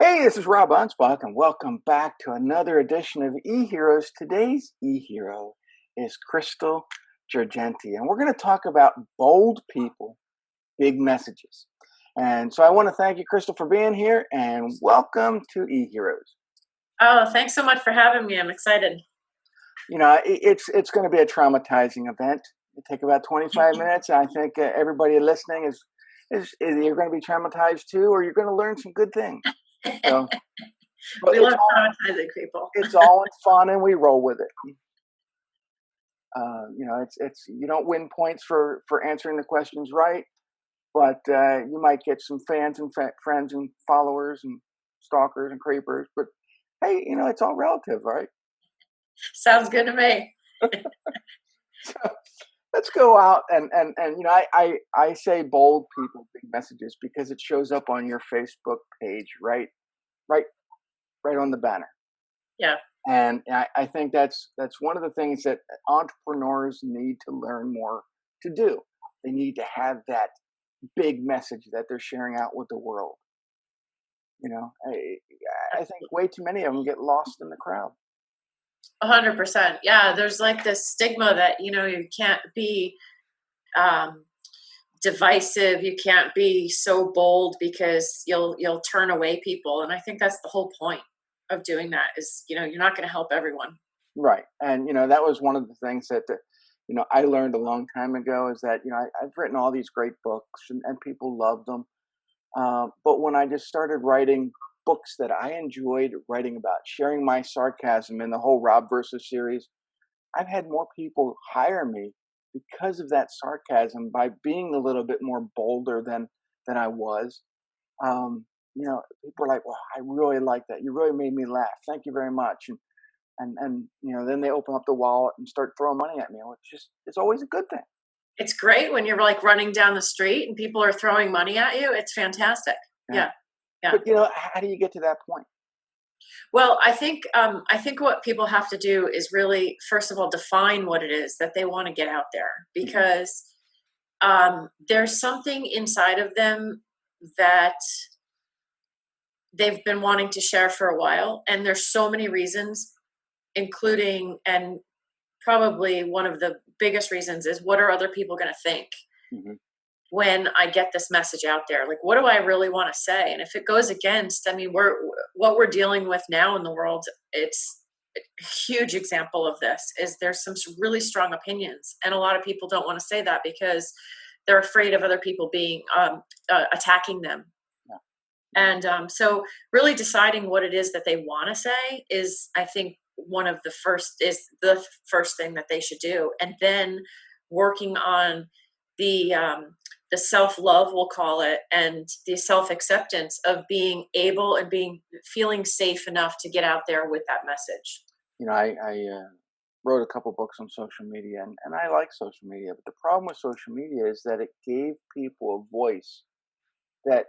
Hey, this is Rob Anspach, and welcome back to another edition of eHeroes. Today's eHero is Crystal Girgenti, and we're going to talk about bold people, big messages. And so I want to thank you, Crystal, for being here, and welcome to eHeroes. Oh, thanks so much for having me. I'm excited. It's going to be a traumatizing event. It take about 25 minutes. And I think everybody listening is you're going to be traumatized too, or you're going to learn some good things. So, but We love traumatizing people. it's all in fun, and we roll with it. It's you don't win points for answering the questions right, but you might get some fans and friends and followers and stalkers and creepers. But hey, it's all relative, right? Sounds good to me. So let's go out and I say bold people, big messages because it shows up on your Facebook page, right, right on the banner. Yeah, And I think that's one of the things that entrepreneurs need to learn more to do. They need to have that big message that they're sharing out with the world. I think way too many of them get lost in the crowd. 100%. Yeah, there's like this stigma that, you can't be um, divisive. You can't be so bold because you'll turn away people. And I think that's the whole point of doing that is, you're not going to help everyone. Right. And, that was one of the things that, I learned a long time ago is that, I've written all these great books and people love them. But when I just started writing books that I enjoyed writing about, sharing my sarcasm in the whole Rob versus series, I've had more people hire me because of that sarcasm by being a little bit more bolder than I was. People are like, "Well, I really like that. You really made me laugh. Thank you very much." And then they open up the wallet and start throwing money at me. It's always a good thing. It's great when you're like running down the street and people are throwing money at you. It's fantastic. Yeah. Yeah. Yeah. But how do you get to that point? Well, I think what people have to do is really, first of all, define what it is that they want to get out there, Hmm. because there's something inside of them that they've been wanting to share for a while, and there's so many reasons, including, and probably one of the biggest reasons is, what are other people going to think Hmm. when I get this message out there? Like, what do I really want to say? And if it goes against, I mean, what we're dealing with now in the world, it's a huge example of this is there's some really strong opinions, and a lot of people don't want to say that because they're afraid of other people being attacking them. Yeah. And so really deciding what it is that they want to say is, I think, the first thing that they should do. And then working on the self-love, we'll call it, and the self-acceptance of being able and feeling safe enough to get out there with that message. I wrote a couple books on social media, and I like social media. But the problem with social media is that it gave people a voice that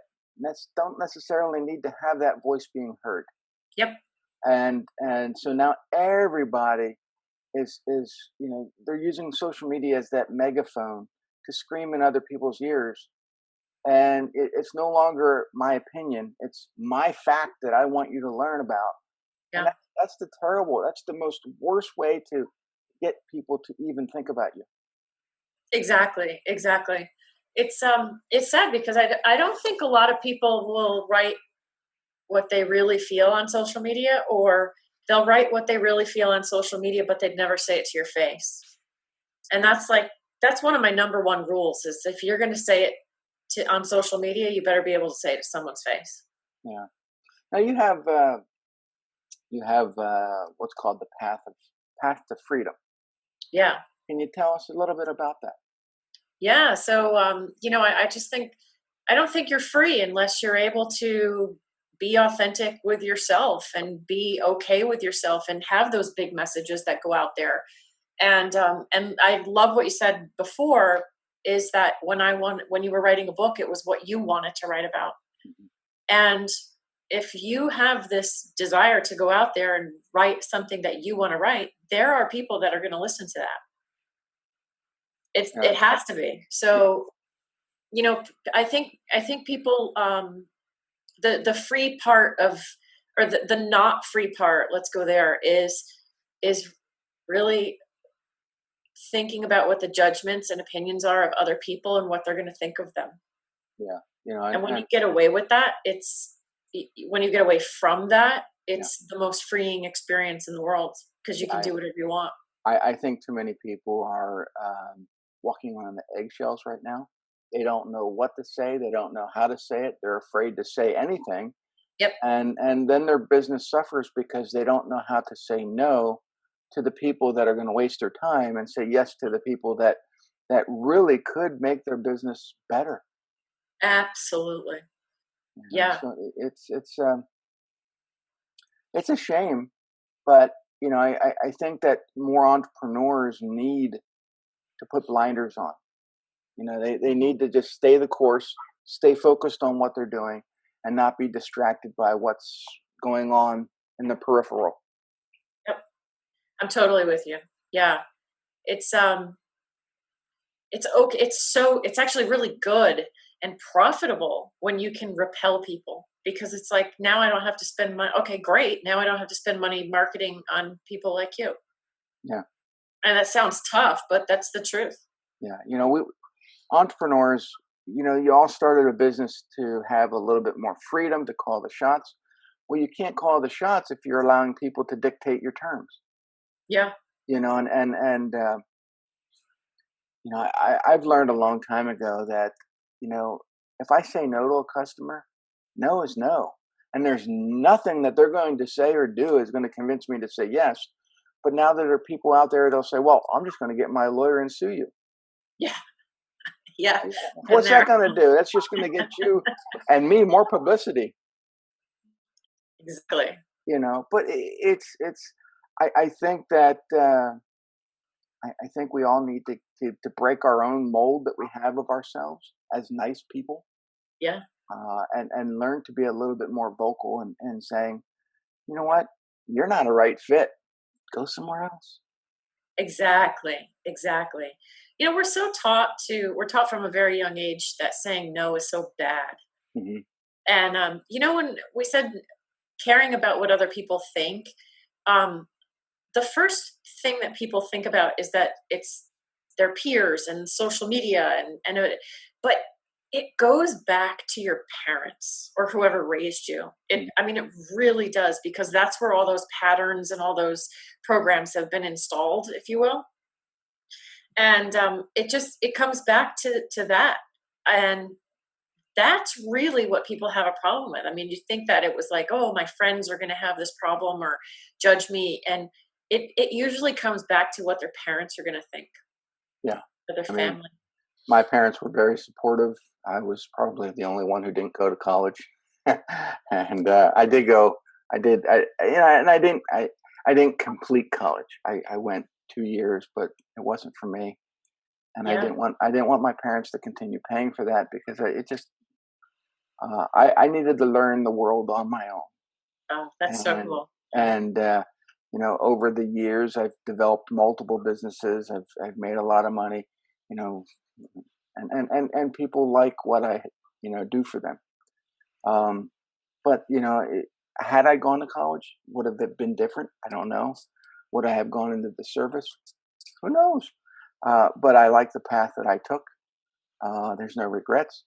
don't necessarily need to have that voice being heard. Yep. And so now everybody is they're using social media as that megaphone to scream in other people's ears, and it's no longer my opinion, it's my fact that I want you to learn about. And Yeah. that's the most worst way to get people to even think about you. Exactly. Exactly. It's sad because I don't think a lot of people will write what they really feel on social media, or they'll write what they really feel on social media, but they'd never say it to your face. And that's one of my number one rules is, if you're going to say it on social media, you better be able to say it to someone's face. Yeah. Now you have what's called the path to freedom. Yeah. Can you tell us a little bit about that? Yeah. So, I just think, I don't think you're free unless you're able to be authentic with yourself and be okay with yourself and have those big messages that go out there. And I love what you said before, is that when you were writing a book, it was what you wanted to write about. Mhm. And if you have this desire to go out there and write something that you want to write, there are people that are going to listen to that. It Uh, has to be. yeah. So, I think people the free part of, or the not free part, let's go there, is really thinking about what the judgments and opinions are of other people and what they're going to think of them. Yeah. You know, And when you get away with that, when you get away from that, yeah, it's the most freeing experience in the world, because you can I, do whatever you want. I think too many people are walking on the eggshells right now. They don't know what to say. They don't know how to say it. They're afraid to say anything, Yep. and then their business suffers because they don't know how to say no to the people that are going to waste their time, and say yes to the people that really could make their business better. Absolutely. You know, Yeah. so it's a shame, but I think that more entrepreneurs need to put blinders on. They need to just stay the course, stay focused on what they're doing, and not be distracted by what's going on in the peripheral. Yep. I'm totally with you. Yeah. It's it's okay. It's actually really good and profitable when you can repel people, because it's like, now I don't have to spend money. Okay, great. Now I don't have to spend money marketing on people like you. Yeah, And that sounds tough, but that's the truth. yeah. We entrepreneurs. You all started a business to have a little bit more freedom to call the shots. Well, you can't call the shots if you're allowing people to dictate your terms. Yeah. And I've learned a long time ago that, if I say no to a customer, no is no. And there's nothing that they're going to say or do is going to convince me to say yes. But now that there are people out there, they'll say, well, I'm just going to get my lawyer and sue you. Yeah. Yeah. Been What's that there. going to do? That's just going to get you and me more publicity, Exactly. but I think that, I think we all need to break our own mold that we have of ourselves as nice people, Yeah. and learn to be a little bit more vocal and saying, you know what, you're not a right fit. Go somewhere else. Exactly. Exactly. We're taught from a very young age that saying no is so bad. Hmm. And when we said caring about what other people think, um, the first thing that people think about is that it's their peers and social media, but it goes back to your parents or whoever raised you. I mean, it really does, because that's where all those patterns and all those programs have been installed, if you will. And it comes back to that. And that's really what people have a problem with. I mean, you think that it was like, oh, my friends are going to have this problem or judge me. And it usually comes back to what their parents are going to think, Yeah. or their I mean, family. my parents were very supportive. I was probably the only one who didn't go to college. And I did go. I did. And I didn't complete college. I went 2 years, but it wasn't for me. And Yeah. I didn't want my parents to continue paying for that because it just I needed to learn the world on my own. Oh, that's so And cool. Yeah. and over the years, I've developed multiple businesses. I've made a lot of money. You know, and people like what I do for them. Um, but had I gone to college, would have it been different? I don't know. Would I have gone into the service? Who knows? But I like the path that I took. There's no regrets.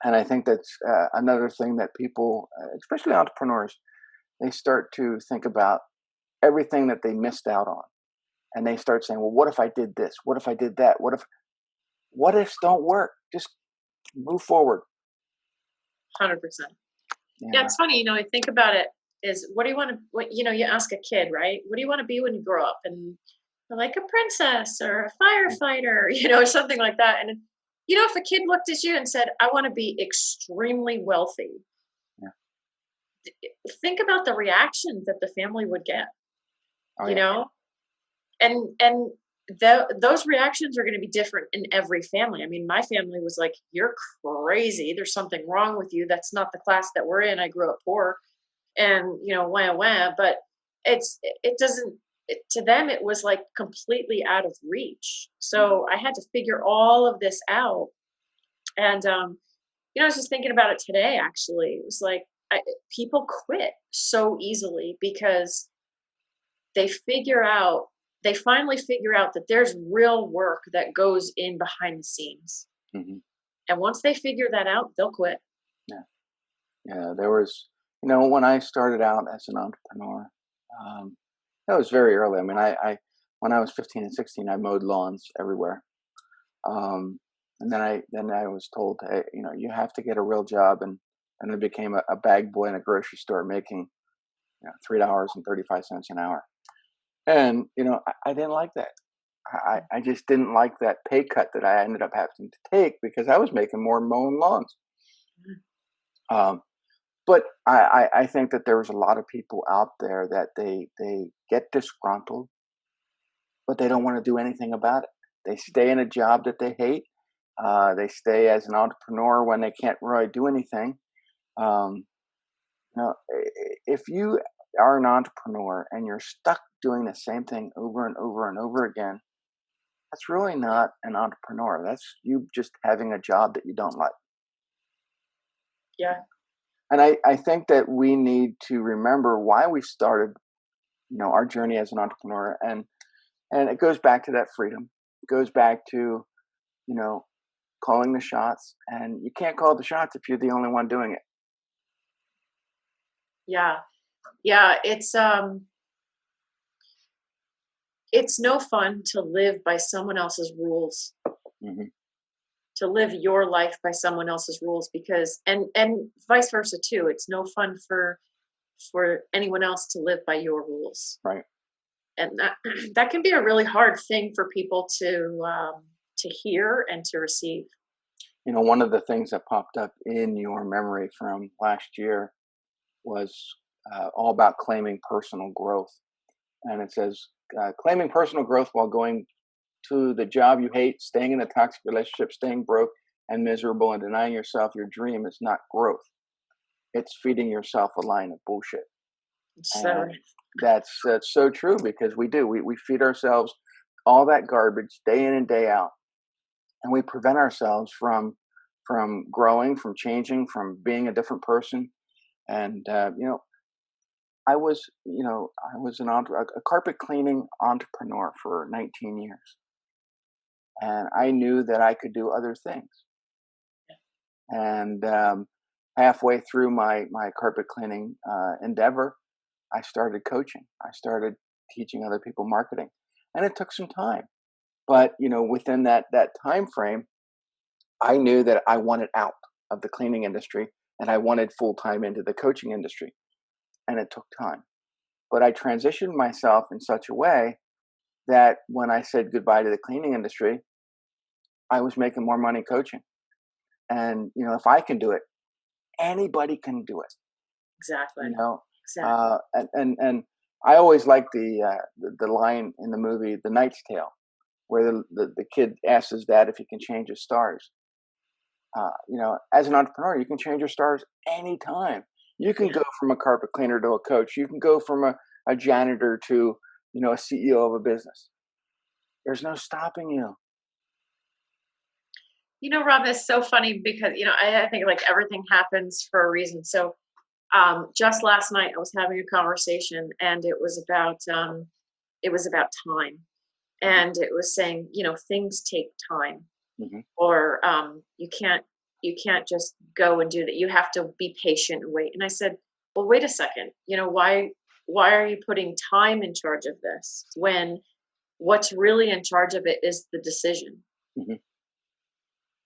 And I think that's another thing that people, especially entrepreneurs, they start to think about everything that they missed out on. And they start saying, well, what if I did this? What if I did that? What ifs don't work? Just move forward. 100%. Yeah. Yeah. It's funny, I think about it is, what do you want to, you ask a kid, right? What do you want to be when you grow up? And they're like, a princess or a firefighter, or something like that. And, if a kid looked at you and said, I want to be extremely wealthy, Yeah. think about the reactions that the family would get, Oh, you yeah. know? And those reactions are going to be different in every family. I mean, my family was like, you're crazy. There's something wrong with you. That's not the class that we're in. I grew up poor, and, wah, wah. But it doesn't, to them, it was like completely out of reach. So I had to figure all of this out. And, I was just thinking about it today, actually. It was like people quit so easily because they figure out, they finally figure out that there's real work that goes in behind the scenes. Hmm. And once they figure that out, they'll quit. Yeah, yeah. There was, when I started out as an entrepreneur, um, that was very early. I mean, I when I was 15 and 16, I mowed lawns everywhere. And then I was told, hey, you have to get a real job, and I became a bag boy in a grocery store making $3.35 an hour. And I didn't like that. I just didn't like that pay cut that I ended up having to take because I was making more mowing lawns. Um, but I think that there was a lot of people out there that they get disgruntled, but they don't want to do anything about it. They stay in a job that they hate. They stay as an entrepreneur when they can't really do anything. Um, if you are an entrepreneur and you're stuck doing the same thing over and over and over again, that's really not an entrepreneur. That's you just having a job that you don't like. Yeah. And I think that we need to remember why we started, our journey as an entrepreneur. And it goes back to that freedom. It goes back to, you know, calling the shots. And you can't call the shots if you're the only one doing it. Yeah. Yeah. It's no fun to live by someone else's rules, Hmm. to live your life by someone else's rules, because and vice versa too. It's no fun for anyone else to live by your rules. Right. And that that can be a really hard thing for people to hear and to receive. One of the things that popped up in your memory from last year was all about claiming personal growth. And it says, claiming personal growth while going to the job you hate, staying in a toxic relationship, staying broke and miserable, and denying yourself your dream is not growth. It's feeding yourself a line of bullshit. So And that's so true because we do. We feed ourselves all that garbage day in and day out, and we prevent ourselves from growing, from changing, from being a different person. And I was a carpet cleaning entrepreneur for 19 years, and I knew that I could do other things. And halfway through my carpet cleaning endeavor, I started coaching. I started teaching other people marketing, and it took some time. But within that time frame, I knew that I wanted out of the cleaning industry, and I wanted full time into the coaching industry, and it took time. But I transitioned myself in such a way that when I said goodbye to the cleaning industry, I was making more money coaching. And if I can do it, anybody can do it. exactly, You know, exactly. and I always like the line in the movie The Knight's Tale, where the kid asks his dad if he can change his stars. As an entrepreneur, you can change your stars anytime. You can Yeah. go from a carpet cleaner to a coach. You can go from a janitor to a CEO of a business. There's no stopping you. Rob, it's so funny because I think like everything happens for a reason. So just last night I was having a conversation, and it was about time, Hmm. and it was saying things take time, Hmm. or you can't just go and do that. You have to be patient and wait. And I said, well, wait a second. Why are you putting time in charge of this when what's really in charge of it is the decision? Hmm.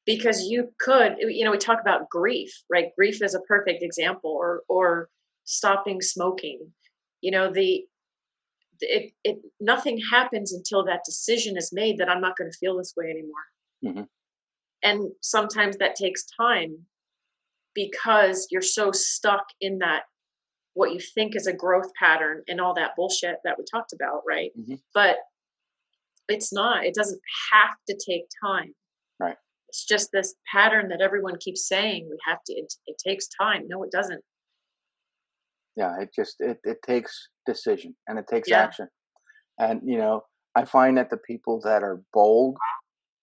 Because you could, we talk about grief, right? Grief is a perfect example, or stopping smoking. You know, the it nothing happens until that decision is made that I'm not going to feel this way anymore. Hmm. And sometimes that takes time because you're so stuck in that, what you think is a growth pattern and all that bullshit that we talked about, right? Hmm. But it's not. It doesn't have to take time. Right. It's just this pattern that everyone keeps saying we have to. It takes time. No, it doesn't. Yeah. It takes decision and it takes Yeah. action. And I find that the people that are bold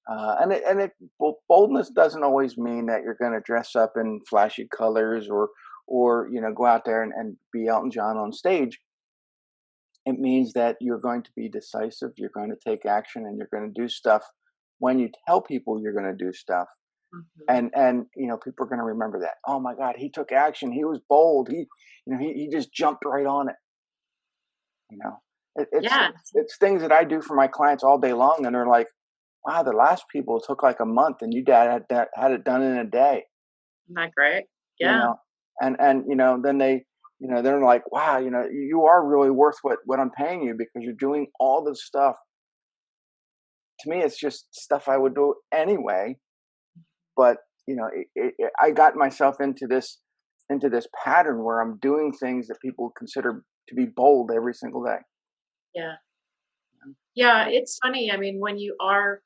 Boldness doesn't always mean that you're going to dress up in flashy colors or go out there and be Elton John on stage. It means that you're going to be decisive, you're going to take action, and you're going to do stuff when you tell people you're going to do stuff. Mhm. And people are going to remember that. Oh my God, he took action. He was bold. He just jumped right on it. You know, it, it's Yeah, it's things that I do for my clients all day long, and they're like, "Wow, the last people took like a month, and you dad had it done in a day." isn't that great? You Yeah, know, and then they're like, "Wow, you are really worth what I'm paying you because you're doing all this stuff." To me, it's just stuff I would do anyway. But I got myself into this pattern where I'm doing things that people consider to be bold every single day. yeah. Yeah, it's funny. I mean, when you are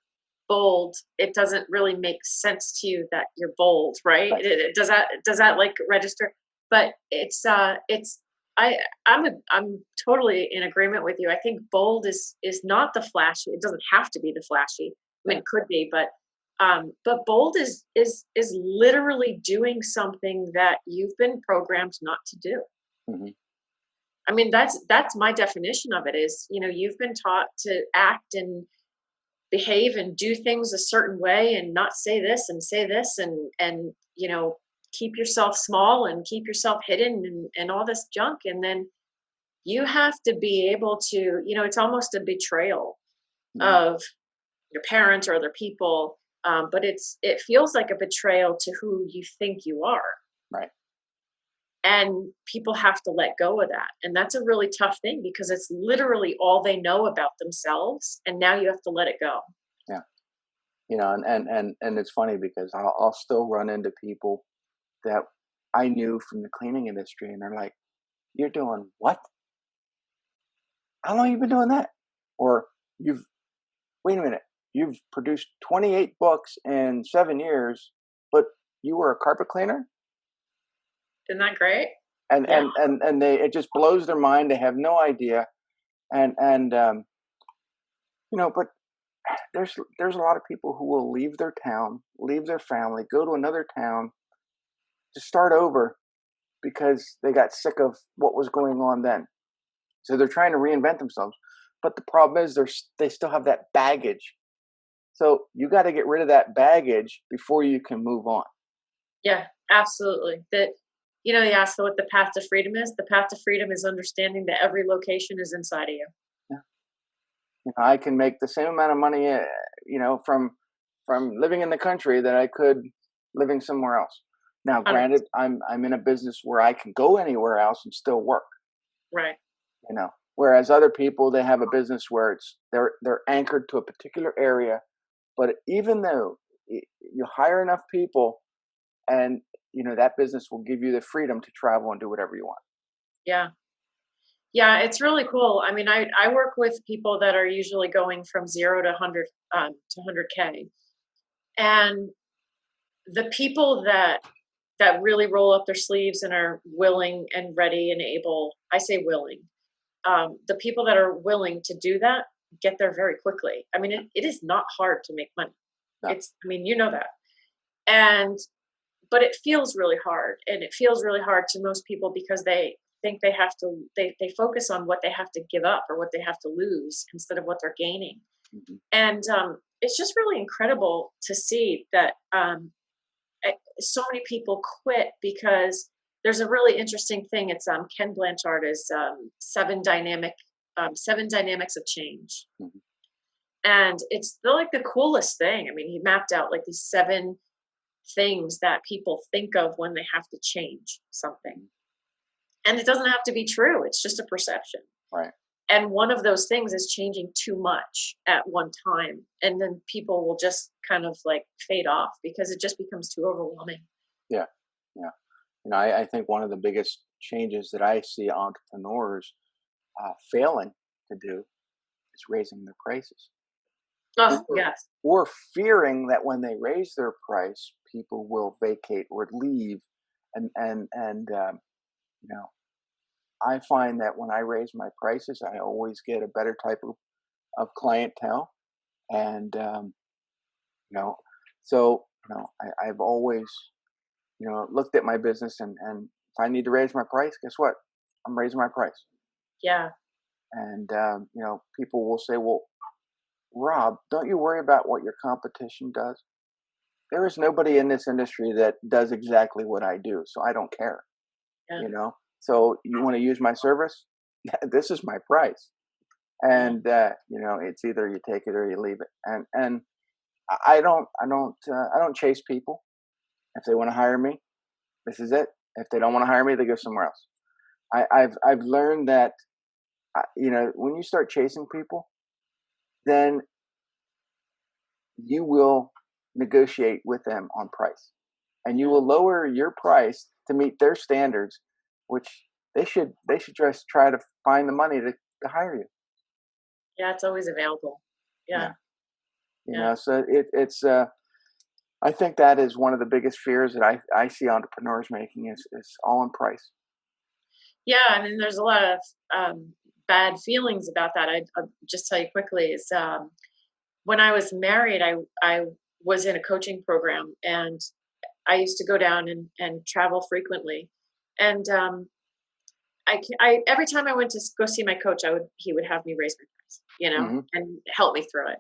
bold, it doesn't really make sense to you that you're bold, right? Right. Does that like register? But it's I I'm totally in agreement with you. I think bold is not the flashy. It doesn't have to be the flashy. I mean, Yeah. it could be, but bold is literally doing something that you've been programmed not to do. Hmm. I mean, that's my definition of it is, you've been taught to act and behave and do things a certain way and not say this and say this and keep yourself small and keep yourself hidden and all this junk. And then you have to be able to, it's almost a betrayal Hmm. of your parents or other people. But it feels like a betrayal to who you think you are, Right. and people have to let go of that, and that's a really tough thing because it's literally all they know about themselves, and now you have to let it go. Yeah. And it's funny because I'll still run into people that I knew from the cleaning industry, and they're like, "You're doing what? How long you been doing that?" Or you've wait a minute, you've produced 28 books in 7 years, but you were a carpet cleaner. Isn't that great? and Yeah. and and and they it just blows their mind. They have no idea. And but there's a lot of people who will leave their town, leave their family, go to another town to start over because they got sick of what was going on then. So they're trying to reinvent themselves, but the problem is they still have that baggage. So you got to get rid of that baggage before you can move on. Yeah, absolutely. That, you asked what the path to freedom is. The path to freedom is understanding that every location is inside of you. Yeah. I can make the same amount of money, from living in the country that I could living somewhere else. Now, 100%. granted, I'm in a business where I can go anywhere else and still work. Right. Whereas other people, they have a business where they're anchored to a particular area. But even though you hire enough people, and that business will give you the freedom to travel and do whatever you want. Yeah. Yeah, it's really cool. I mean, I work with people that are usually going from 0 to 100, to 100K. And the people that really roll up their sleeves and are willing and ready and able, I say willing, the people that are willing to do that get there very quickly. I mean, it is not hard to make money. No. I mean, you know that. And but it feels really hard, and it feels really hard to most people because they think they focus on what they have to give up or what they have to lose instead of what they're gaining. Mhm. And it's just really incredible to see that so many people quit because there's a really interesting thing. It's Ken Blanchard is seven dynamics of change, Mhm. and it's like the coolest thing. I mean, he mapped out like these seven things that people think of when they have to change something. Mhm. And it doesn't have to be true, it's just a perception. Right. And one of those things is changing too much at one time. And then people will just kind of like fade off because it just becomes too overwhelming. Yeah. Yeah. I think one of the biggest changes that I see entrepreneurs failing to do is raising their prices, Oh, or, yes. or fearing that when they raise their price, people will vacate or leave. And you know, I find that when I raise my prices, I always get a better type of clientele. And You know, so I've always looked at my business, and if I need to raise my price, guess what? I'm raising my price. Yeah. And people will say, "Well, Rob, don't you worry about what your competition does?" There is nobody in this industry that does exactly what I do, so I don't care. Yeah. So you want to use my service? This is my price, Yeah. and it's either you take it or you leave it. And I don't chase people. If they want to hire me, this is it. If they don't want to hire me, they go somewhere else. I've learned that when you start chasing people, then you will negotiate with them on price, and you Yeah. will lower your price to meet their standards, which they should just try to find the money to hire you. Yeah. It's always available. Yeah, Yeah. Yeah. so it's I think that is one of the biggest fears that I see entrepreneurs making is all in price. Yeah. I mean, there's a lot of bad feelings about that. I'll just tell you quickly is when I was married, I was in a coaching program, and I used to go down and travel frequently. And I every time I went to go see my coach, he would have me raise my price, Hmm. and help me through it.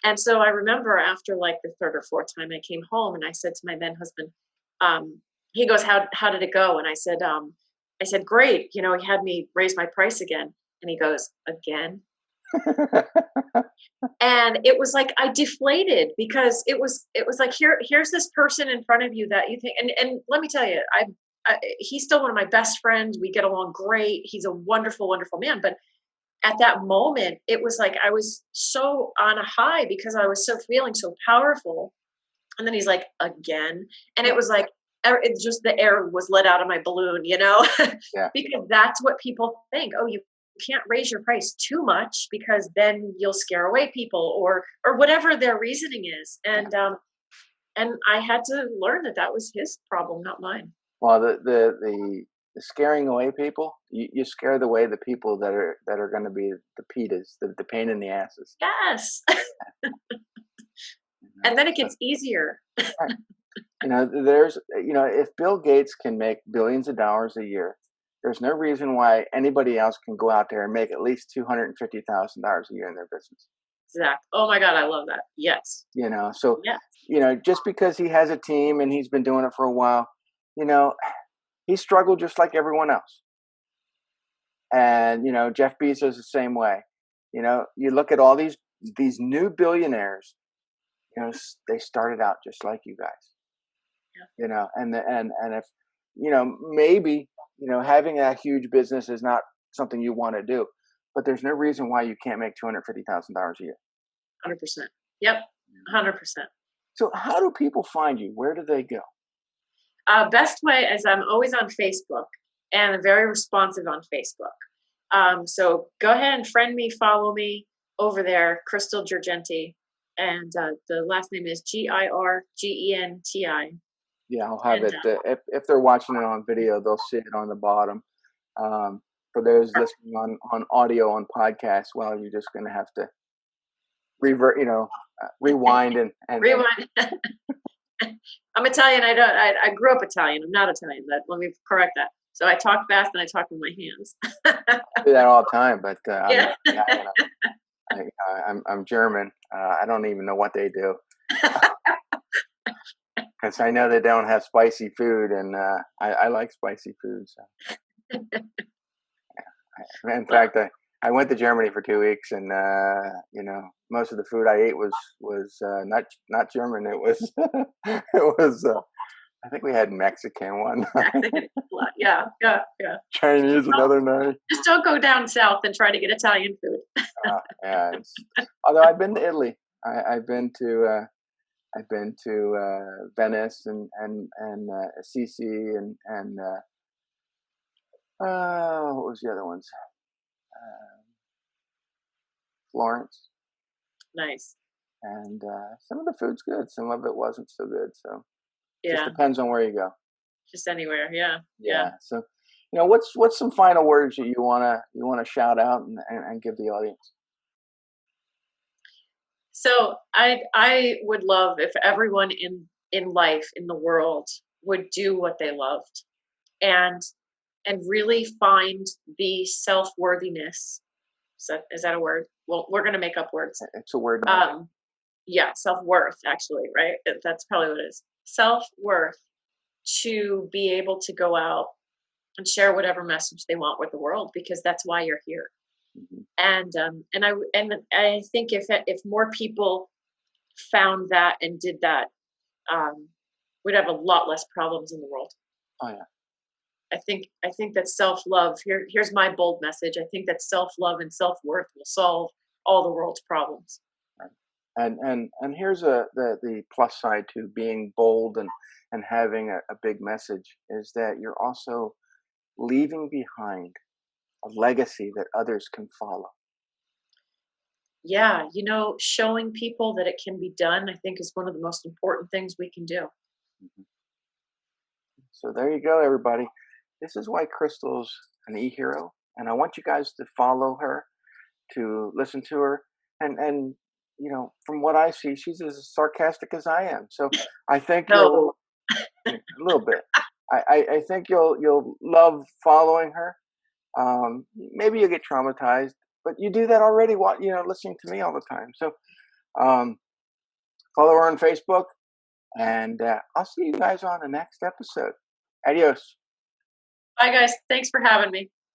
And so I remember after like the third or fourth time I came home, and I said to my then husband, he goes, how did it go? And I said, great. He had me raise my price again. And he goes, again. And it was like I deflated, because it was like, here's this person in front of you that you think, and let me tell you, he's still one of my best friends. We get along great. He's a wonderful, wonderful man. But at that moment, it was like I was so on a high because I was so feeling so powerful. And then he's like, again. And it Yeah, was like, it just, the air was let out of my balloon, yeah, because that's what people think. Oh, you can't raise your price too much because then you'll scare away people, or whatever their reasoning is. yeah. And I had to learn that that was his problem, not mine. Well, the scaring away people, you scare away the people that are going to be the PETAs, the pain in the asses. Yes. You And know? then it So, gets easier. right. There's if Bill Gates can make billions of dollars a year, there's no reason why anybody else can go out there and make at least $250,000 a year in their business. Zach. Oh my God, I love that. Yes. So Yes. just because he has a team and he's been doing it for a while, you know, he struggled just like everyone else. And Jeff Bezos the same way. You look at all these new billionaires. They started out just like you guys. And if maybe having a huge business is not something you want to do, but there's no reason why you can't make $250,000 a year. 100%. Yep. 100%. So how do people find you? Where do they go? Best way is I'm always on Facebook, and I'm very responsive on Facebook. So go ahead and friend me, follow me over there, Crystal Girgenti. And the last name is Girgenti. Yeah, I'll have And it. If they're watching it on video, they'll see it on the bottom. For those listening on audio on podcasts, well, you're just going to have to revert, rewind and rewind. I'm Italian. I grew up Italian. I'm not Italian. Let me correct that. So I talk fast and I talk with my hands. do that all the time. But I'm Yeah. not Italian. I'm German. I don't even know what they do because I know they don't have spicy food, and I like spicy food. So in Well, fact, I went to Germany for 2 weeks, and most of the food I ate was not German. It was it was. I think we had Mexican one night, Mexican. Yeah, yeah, yeah. Chinese another night. Just don't go down south and try to get Italian food. Yeah, although I've been to Italy, I've been to Venice and Assisi and what was the other ones? Uh, Florence, Nice. and some of the food's good, some of it wasn't so good. So just Yeah, depends on where you go. just anywhere. Yeah, yeah. Yeah. So what's some final words that you wanna shout out and give the audience? So I would love if everyone in life in the world would do what they loved and really find the self worthiness. Is that a word? Well, we're gonna make up words. It's a word to me. Yeah, self worth actually, right? That's probably what it is. Self worth to be able to go out and share whatever message they want with the world because that's why you're here. Mhm. And I think if more people found that and did that, um, we'd have a lot less problems in the world. Oh yeah. I think that self love. Here's my bold message. I think that self love and self worth will solve all the world's problems. Right. And here's the plus side to being bold and having a big message is that you're also leaving behind a legacy that others can follow. Yeah, showing people that it can be done, I think, is one of the most important things we can do. Mhm. So there you go, everybody. This is why Crystal's an e-hero, and I want you guys to follow her, to listen to her, and from what I see, she's as sarcastic as I am. So I think you'll No, a little bit. I think you'll love following her. Maybe you'll get traumatized, but you do that already. Listening to me all the time. So um, follow her on Facebook, and I'll see you guys on the next episode. Adios. bye, guys. Thanks for having me.